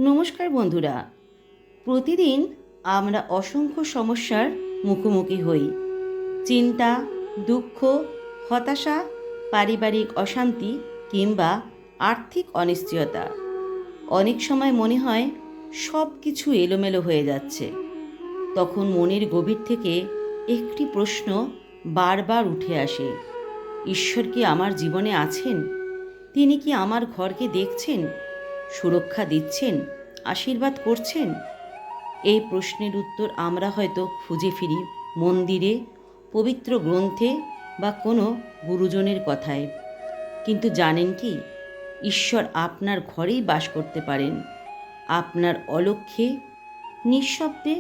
নমস্কার বন্ধুরা। প্রতিদিন আমরা অসংখ্য সমস্যার মুখোমুখি হই। চিন্তা, দুঃখ, হতাশা, পারিবারিক অশান্তি কিংবা আর্থিক অনিশ্চয়তা। অনেক সময় মনে হয় সব কিছু এলোমেলো হয়ে যাচ্ছে। তখন মনের গভীর থেকে একটি প্রশ্ন বারবার উঠে আসে, ঈশ্বর কি আমার জীবনে আছেন? তিনি কি আমার ঘরকে দেখছেন, সুরক্ষা দিচ্ছেন, আশীর্বাদ করছেন? এই প্রশ্নের উত্তর আমরা হয়তো খুঁজে ফিরি মন্দিরে, পবিত্র গ্রন্থে বা কোনো গুরুজনের কথায়। কিন্তু জানেন কি, ঈশ্বর আপনার ঘরেই বাস করতে পারেন, আপনার অলক্ষ্যে, নিঃশব্দে,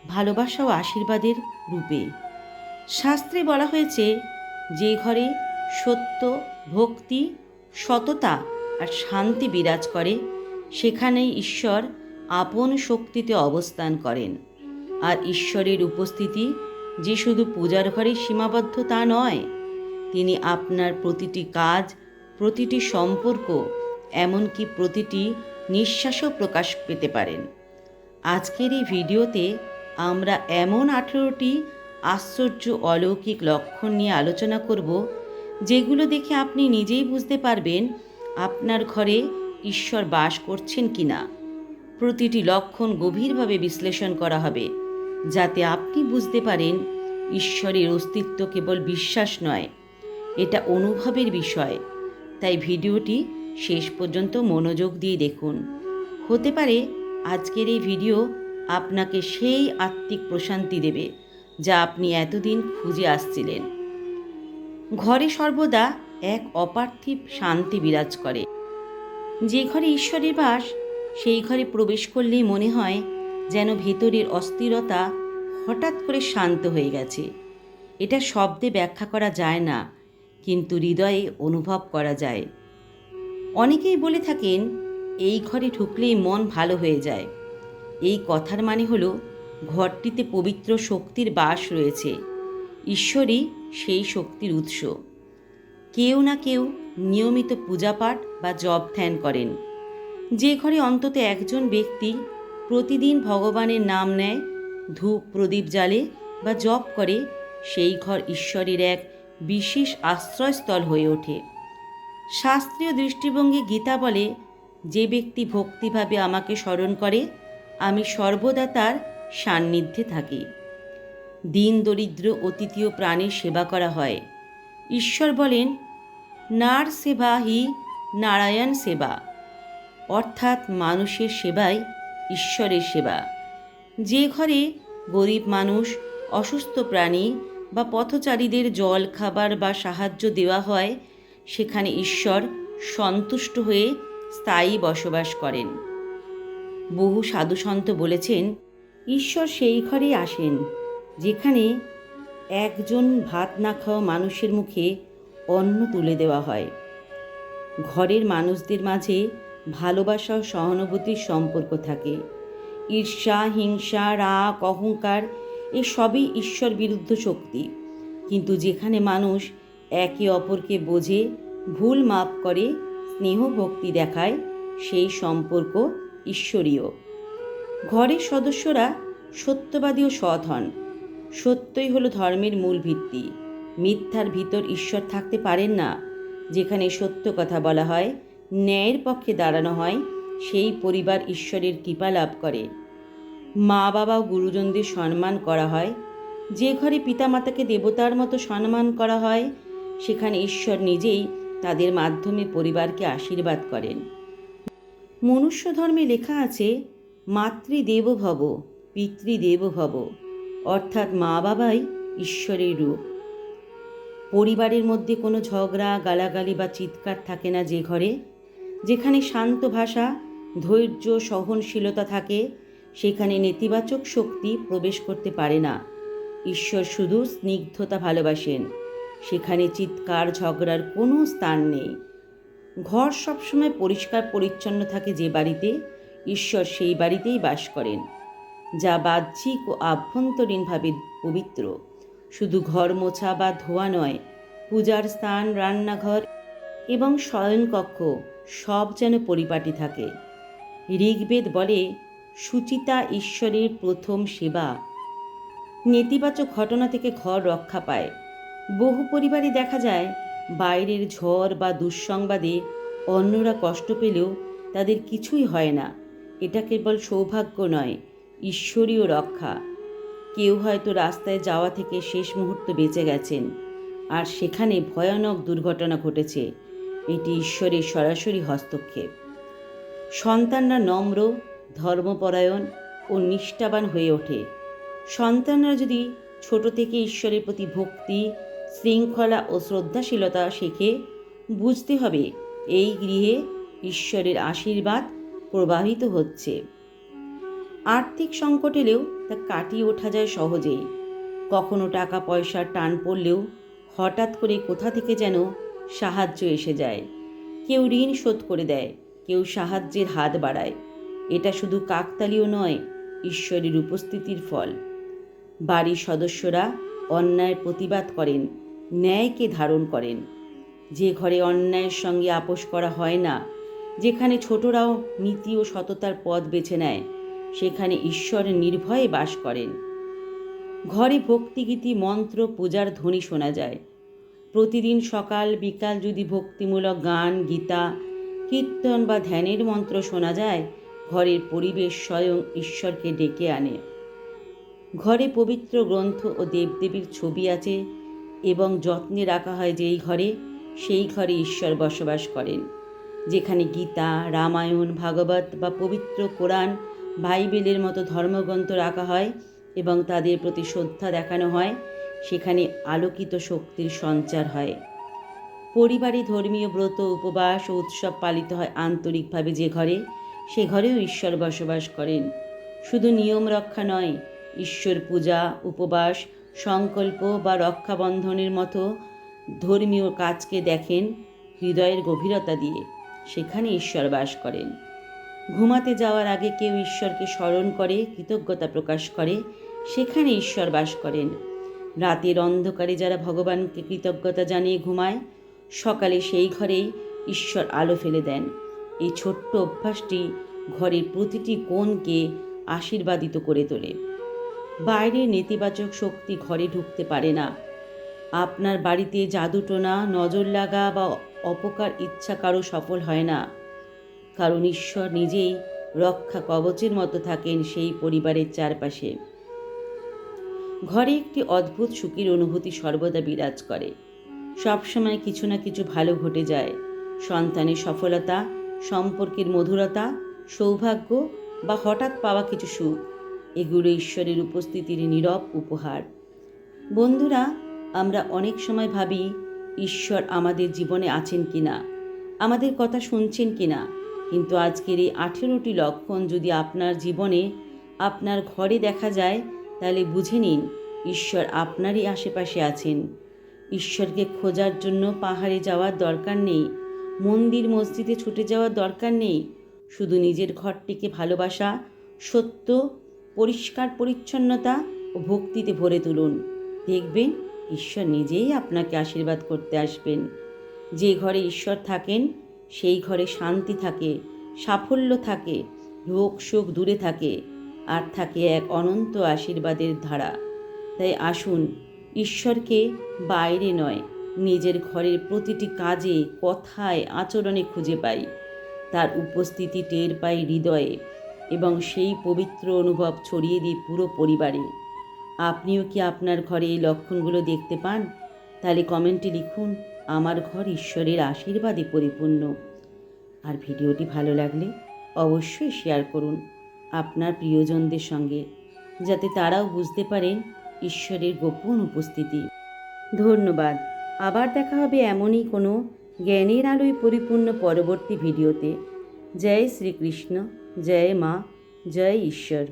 ভালোবাসা ও আশীর্বাদের রূপে। শাস্ত্রে বলা হয়েছে, যে ঘরে সত্য, ভক্তি, সততা আর শান্তি বিরাজ করে, সেখানেই ঈশ্বর আপন শক্তিতে অবস্থান করেন। আর ঈশ্বরের উপস্থিতি যে শুধু পূজার ঘরে সীমাবদ্ধ তা নয়, তিনি আপনার প্রতিটি কাজ, প্রতিটি সম্পর্ক, এমনকি প্রতিটি নিঃশ্বাসও প্রকাশ পেতে পারেন। আজকের এই ভিডিওতে আমরা এমন 18টি আশ্চর্য অলৌকিক লক্ষণ নিয়ে আলোচনা করব, যেগুলো দেখে আপনি নিজেই বুঝতে পারবেন আপনার ঘরে ঈশ্বর বাস করছেন কিনা। প্রতিটি লক্ষণ গভীরভাবে বিশ্লেষণ করা হবে, যাতে আপনি বুঝতে পারেন ঈশ্বরের অস্তিত্ব কেবল বিশ্বাস নয়, এটা অনুভবের বিষয়। তাই ভিডিওটি শেষ পর্যন্ত মনোযোগ দিয়ে দেখুন। হতে পারে আজকের এই ভিডিও আপনাকে সেই আত্মিক প্রশান্তি দেবে যা আপনি এতদিন খুঁজে আসছিলেন। ঘরে সর্বদা এক অপার্থিব শান্তি বিরাজ করে। যে ঘরে ঈশ্বরের বাস, সেই ঘরে প্রবেশ করলেই মনে হয় যেন ভেতরের অস্থিরতা হঠাৎ করে শান্ত হয়ে গেছে। এটা শব্দে ব্যাখ্যা করা যায় না, কিন্তু হৃদয়ে অনুভব করা যায়। অনেকেই বলে থাকেন, এই ঘরে ঢুকলেই মন ভালো হয়ে যায়। এই কথার মানে হলো, ঘরটিতে পবিত্র শক্তির বাস রয়েছে। ঈশ্বরই সেই শক্তির উৎস। কেউ না কেউ নিয়মিত পূজাপাঠ বা জপ ধ্যান করেন। যে ঘরে অন্তত একজন ব্যক্তি প্রতিদিন ভগবানের নাম নেয়, ধূপ প্রদীপ জ্বালে বা জপ করে, সেই ঘর ঈশ্বরের এক বিশেষ আশ্রয়স্থল হয়ে ওঠে। শাস্ত্রীয় দৃষ্টিভঙ্গি গীতা বলে, যে ব্যক্তি ভক্তিভাবে আমাকে স্মরণ করে, আমি সর্বদা তার সান্নিধ্যে থাকি। দীন দরিদ্র অতিথি ও প্রাণীর সেবা করা হয়। ঈশ্বর বলেন, নার সেবা হি নারায়ণ সেবা, অর্থাৎ মানুষের সেবাই ঈশ্বরের সেবা। যে ঘরে গরিব মানুষ, অসুস্থ প্রাণী বা পথচারীদের জল, খাবার বা সাহায্য দেওয়া হয়, সেখানে ঈশ্বর সন্তুষ্ট হয়ে স্থায়ী বসবাস করেন। বহু সাধুসন্ত বলেছেন, ঈশ্বর সেই ঘরেই আসেন যেখানে একজন ভাত না খাওয়া মানুষের মুখে অন্ন তুলে দেওয়া হয়। ঘরের মানুষদের মাঝে ভালোবাসা ও সহানুভূতির সম্পর্ক থাকে। ঈর্ষা, হিংসা, রাগ, অহংকার এসবই ঈশ্বর বিরুদ্ধ শক্তি। কিন্তু যেখানে মানুষ একে অপরকে বোঝে, ভুল মাপ করে, স্নেহ ভক্তি দেখায়, সেই সম্পর্ক ঈশ্বরীয়। ঘরের সদস্যরা সত্যবাদী ও সৎ হন। সত্যই হলো ধর্মের মূল ভিত্তি। মিথ্যার ভিতর ঈশ্বর থাকতে পারেন না। যেখানে সত্য কথা বলা হয়, ন্যায়ের পক্ষে দাঁড়ানো হয়, সেই পরিবার ঈশ্বরের কৃপা লাভ করে। মা বাবা ও গুরুজনদের সম্মান করা হয়। যে ঘরে পিতামাতাকে দেবতার মতো সম্মান করা হয়, সেখানে ঈশ্বর নিজেই তাদের মাধ্যমে পরিবারকে আশীর্বাদ করেন। মনুষ্য ধর্মে লেখা আছে, মাতৃদেব ভব, পিতৃদেব ভব, অর্থাৎ মা বাবাই ঈশ্বরের রূপ। পরিবারের মধ্যে কোনো ঝগড়া, গালাগালি বা চিৎকার থাকে না যে ঘরে। যেখানে শান্ত ভাষা, ধৈর্য, সহনশীলতা থাকে, সেখানে নেতিবাচক শক্তি প্রবেশ করতে পারে না। ঈশ্বর শুধু স্নিগ্ধতা ভালোবাসেন। সেখানে চিৎকার, ঝগড়ার কোনো স্থান নেই। ঘর সবসময় পরিষ্কার পরিচ্ছন্ন থাকে যে বাড়িতে, ঈশ্বর সেই বাড়িতেই বাস করেন। যা বাহ্যিক ও আভ্যন্তরীণভাবে পবিত্র। শুধু ঘর মোছা বা ধোয়া নয়, পূজার স্থান, রান্নাঘর এবং শয়নকক্ষ সব যেন পরিপাটি থাকে। ঋগ্বেদ বলে, সুচিতা ঈশ্বরের প্রথম সেবা। নেতিবাচক ঘটনা থেকে ঘর রক্ষা পায়। বহু পরিবারে দেখা যায় বাইরের ঝড় বা দুঃসংবাদে অন্যরা কষ্ট পেলেও তাদের কিছুই হয় না। এটা কেবল সৌভাগ্য নয়, ঈশ্বরীয় রক্ষা। কেউ হয়তো রাস্তায় যাওয়া থেকে শেষ মুহূর্ত বেঁচে গেছেন, আর সেখানে ভয়ানক দুর্ঘটনা ঘটেছে। এটি ঈশ্বরের সরাসরি হস্তক্ষেপ। সন্তানরা নম্র, ধর্মপরায়ণ ও নিষ্ঠাবান হয়ে ওঠে। সন্তানরা যদি ছোট থেকে ঈশ্বরের প্রতি ভক্তি, শৃঙ্খলা ও শ্রদ্ধাশীলতা শেখে, বুঝতে হবে এই গৃহে ঈশ্বরের আশীর্বাদ প্রবাহিত হচ্ছে। আর্থিক সংকট এলেও তা কাটিয়ে ওঠা যায় সহজেই। কখনো টাকা পয়সার টান পড়লেও হঠাৎ করে কোথা থেকে যেন সাহায্য এসে যায়। কেউ ঋণ শোধ করে দেয়, কেউ সাহায্যের হাত বাড়ায়। এটা শুধু কাকতালীয় নয়, ঈশ্বরের উপস্থিতির ফল। বাড়ির সদস্যরা অন্যায়ের প্রতিবাদ করেন, ন্যায়কে ধারণ করেন। যে ঘরে অন্যায়ের সঙ্গে আপোষ করা হয় না, যেখানে ছোটরাও নীতি ও সততার পথ বেছে নেয়, সেখানে ঈশ্বর নির্ভয়ে বাস করেন। ঘরে ভক্তিগীতি, মন্ত্র, পূজার ধ্বনি শোনা যায়। প্রতিদিন সকাল বিকাল যদি ভক্তিমূলক গান, গীতা, কীর্তন বা ধ্যানের মন্ত্র শোনা যায়, ঘরের পরিবেশ স্বয়ং ঈশ্বরকে ডেকে আনে। ঘরে পবিত্র গ্রন্থ ও দেবদেবীর ছবি আছে এবং যত্নে রাখা হয় যেই ঘরে, সেই ঘরে ঈশ্বর বসবাস করেন। যেখানে গীতা, রামায়ণ, ভাগবত বা পবিত্র কোরআন, বাইবেলের মতো ধর্মগ্রন্থ রাখা হয় এবং তাদের প্রতি শ্রদ্ধা দেখানো হয়, সেখানে আলোকিত শক্তির সঞ্চার হয়। পরিবারে ধর্মীয় ব্রত, উপবাস ও উৎসব পালিত হয় আন্তরিকভাবে যে ঘরে, সে ঘরেও ঈশ্বর বসবাস করেন। শুধু নিয়ম রক্ষা নয়, ঈশ্বর পূজা, উপবাস, সংকল্প বা রক্ষাবন্ধনের মতো ধর্মীয় কাজকে দেখেন হৃদয়ের গভীরতা দিয়ে। সেখানে ঈশ্বর বাস করেন। ঘুমাতে যাওয়ার আগে কেউ ঈশ্বরকে স্মরণ করে, কৃতজ্ঞতা প্রকাশ করে, সেখানে ঈশ্বর বাস করেন। রাতের অন্ধকারে যারা ভগবানকে কৃতজ্ঞতা জানিয়ে ঘুমায়, সকালে সেই ঘরেই ঈশ্বর আলো ফেলে দেন। এই ছোট্ট অভ্যাসটি ঘরের প্রতিটি কোণকে আশীর্বাদিত করে তোলে। বাইরের নেতিবাচক শক্তি ঘরে ঢুকতে পারে না। আপনার বাড়িতে জাদুটোনা, নজর লাগা বা অপকার ইচ্ছা কারো সফল হয় না, কারণ ঈশ্বর নিজেই রক্ষা কবচের মতো থাকেন সেই পরিবারের চারপাশে। ঘরে একটি অদ্ভুত সুখের অনুভূতি সর্বদা বিরাজ করে। সবসময় কিছু না কিছু ভালো ঘটে যায়। সন্তানের সফলতা, সম্পর্কের মধুরতা, সৌভাগ্য বা হঠাৎ পাওয়া কিছু সুখ, এগুলো ঈশ্বরের উপস্থিতির নীরব উপহার। বন্ধুরা, আমরা অনেক সময় ভাবি ঈশ্বর আমাদের জীবনে আছেন কিনা, আমাদের কথা শুনছেন কিনা। কিন্তু আজকের এই 18টি লক্ষণ যদি আপনার জীবনে, আপনার ঘরে দেখা যায়, তাহলে বুঝে নিন ঈশ্বর আপনারই আশেপাশে আছেন। ঈশ্বরকে খোঁজার জন্য পাহাড়ে যাওয়ার দরকার নেই, মন্দির মসজিদে ছুটে যাওয়ার দরকার নেই। শুধু নিজের ঘরটিকে ভালোবাসা, সত্য, পরিষ্কার পরিচ্ছন্নতা ও ভক্তিতে ভরে তুলুন। দেখবেন ঈশ্বর নিজেই আপনাকে আশীর্বাদ করতে আসবেন। যে ঘরে ঈশ্বর থাকেন, সেই ঘরে শান্তি থাকে, সাফল্য থাকে, রোগ শোক দূরে থাকে, আর থাকে এক অনন্ত আশীর্বাদের ধারা। তাই আসুন ঈশ্বরকে বাইরে নয়, নিজের ঘরের প্রতিটি কাজে, কথায়, আচরণে খুঁজে পাই। তার উপস্থিতি টের পাই হৃদয়ে এবং সেই পবিত্র অনুভব ছড়িয়ে দিই পুরো পরিবারে। আপনিও কি আপনার ঘরে এই লক্ষণগুলো দেখতে পান? তাহলে কমেন্টে লিখুন, আমার ঘর ঈশ্বরের আশীর্বাদে পরিপূর্ণ। আর ভিডিওটি ভালো লাগলে অবশ্যই শেয়ার করুন আপনার প্রিয়জনদের সঙ্গে, যাতে তারাও বুঝতে পারেন ঈশ্বরের গোপন উপস্থিতি। ধন্যবাদ। আবার দেখা হবে এমনই কোনো জ্ঞানের আলোয় পরিপূর্ণ পরবর্তী ভিডিওতে। জয় শ্রীকৃষ্ণ, জয় মা, জয় ঈশ্বর।